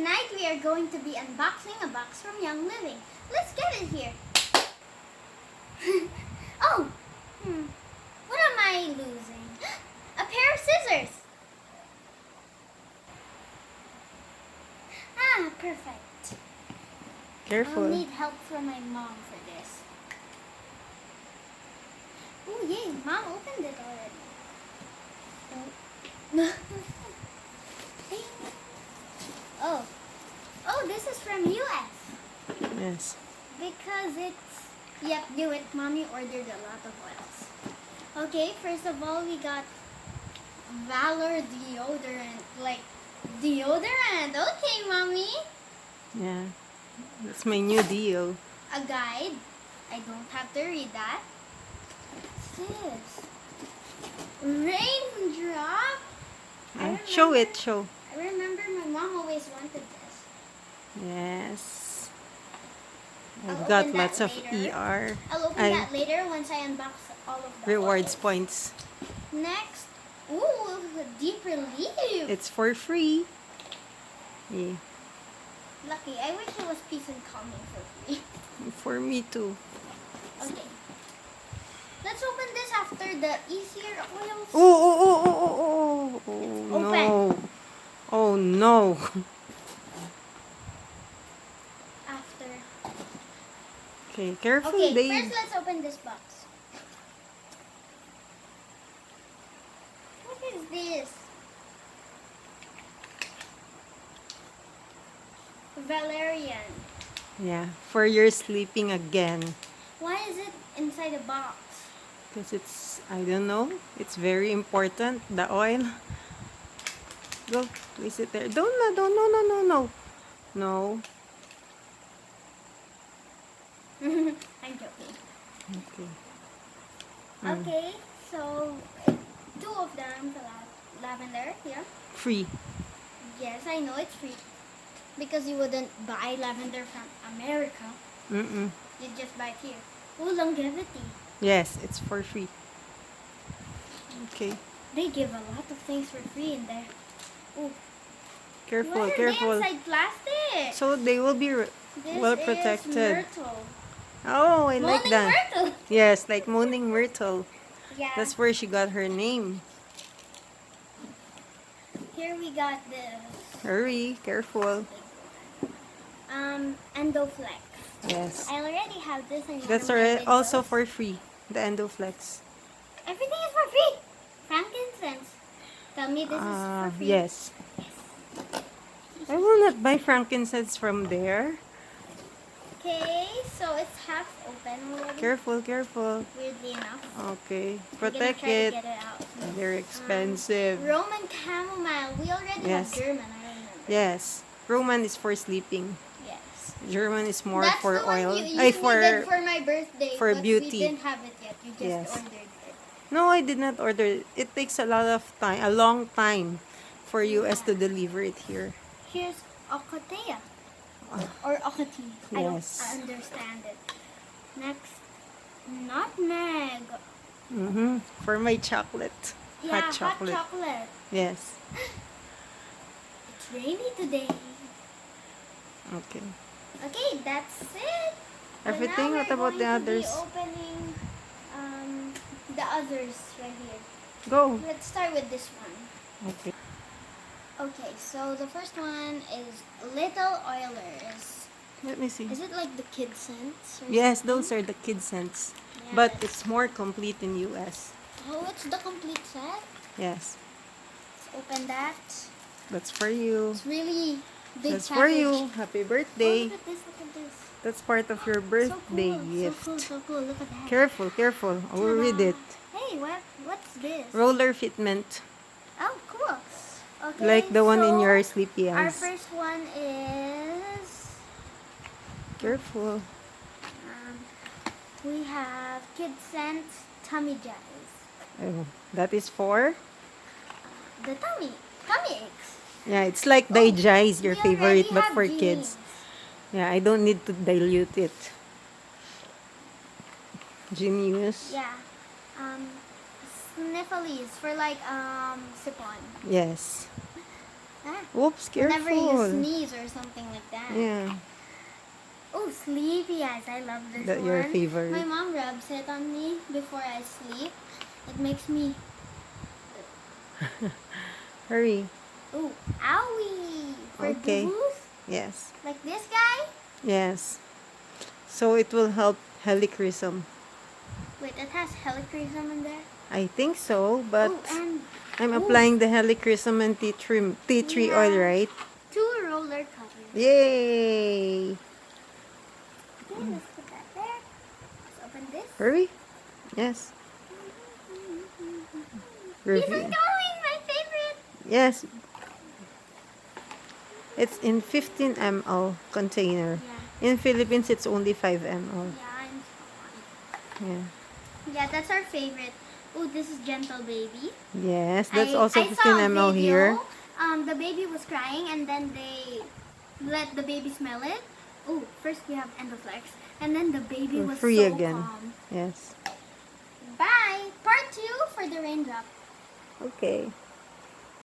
tonight we are going to be unboxing a box from Young Living. Let's get it here. Oh, what am I losing? A pair of scissors. Ah, perfect. Careful. I'll need help from my mom for this. Oh, yay, Mom opened it already. Oh. Oh. Oh, this is from US. Yes. Because it's... Yep, knew it. Mommy ordered a lot of oils. Okay, first of all, we got Valor deodorant. Like, deodorant. Okay, Mommy. Yeah. That's my new deal. A guide. I don't have to read that. What's this? Raindrop. Show it, show. I remember my mom always wanted this. Yes. I'll I've got open lots that of later. ER I'll open and that later once I unbox all of the rewards oils. points. Next, ooh, deep relief. It's for free. Yeah. Lucky. I wish it was peace and calming for free. For me too. Okay. Let's open this after the easier oils. Oh, no. Oh no. After. Okay, careful, Okay, babe. first let's open this box. What is this? Valerian. Yeah, for your sleeping again. Why is it inside a box? Because it's, I don't know, it's very important, the oil. Go, place it there. No. No. I'm joking. Okay. Okay, so two of them, the lavender here. Free. Yes, I know it's free. Because you wouldn't buy lavender from America. Mm-mm. You just buy it here. Oh, longevity. Yes, it's for free. Okay. They give a lot of things for free in there. Oh, Careful, why are careful. they inside plastic? So they will be This well is protected. myrtle. Oh, I like Moaning that. myrtle. Yes, like Moaning Myrtle. Yeah. That's where she got her name. Here we got this. Hurry, careful. Endoflex. Yes. I already have this in That's one of my already also videos. for free. The Endoflex. Everything is for free. Frankincense. Tell me this is for free. Yes. I will not buy frankincense from there. Okay, so it's half open already. Careful, careful. Weirdly enough. Okay, I'm protect gonna try it. to get it out. They're expensive. Roman chamomile. We already Yes. have German, I remember. Yes. Roman is for sleeping. Yes. German is more That's for the one oil. you Ay, needed for my birthday, for but beauty. we didn't have it yet. You just Yes. ordered it. No, I did not order it. It takes a lot of time, a long time for US to deliver it here. Here's ocotea. Or ocotee. Yes. I don't understand it. Next, nutmeg. For my chocolate. Yeah, Hot chocolate. Hot chocolate. Yes. It's rainy today. Okay. Okay, that's it. Everything? So now What we're about the going to be others? opening the others right here. Go. Let's start with this one. Okay. Okay, so the first one is Little Oilers. Let me see. Is it like the kid scents? Or Yes, something? those are the kid scents. Yeah, But that's- it's more complete in US. Oh, it's the complete set. Yes. Let's open that. That's for you. It's really big That's for package. you. Happy Oh, birthday. look at this, look at this. That's part of your So birthday cool, gift. so cool, so cool. Look at that. Careful, careful. I will read Ta-da. it. Hey, what's this? Roller fitment. Oh, cool. Okay, Like the one in so your sleepy our eyes. first one is Careful. we have Kid Scent Tummy Jazz. Oh, that is for? The tummy aches. Yeah, it's like Digize, your We favorite, already but have for jeans. kids. Yeah, I don't need to dilute it. Genius. Yeah. Sniffles for like sipon. Yes. Ah, Oops, careful. whenever you sneeze or something like that. Yeah, Oh, sleepy eyes. I love this that one. your favorite. My mom rubs it on me before I sleep. It makes me... Hurry. Oh, owie. For Okay. boo-boos. Yes. Like this guy. Yes. So it will help helichrysum. Wait, it has helichrysum in there? I think so, but Oh, and... I'm ooh, applying the helichrysum and tea tree we oil, have right? 2 roller covers. Yay! Okay, let's put that there. Let's open this. Hurry. Yes. Keep Review. on going, my favorite. Yes. It's in 15 ml container. Yeah. In Philippines, it's only 5 ml. Yeah, I'm Yeah. Yeah, that's our favorite. Oh, this is Gentle Baby. Yes, that's I also 15 saw a ml video. here. The baby was crying and then they let the baby smell it. Oh, first we have Endoflex. And then the baby We're was free so again. calm. Yes. Bye! Part 2 for the raindrop. Okay.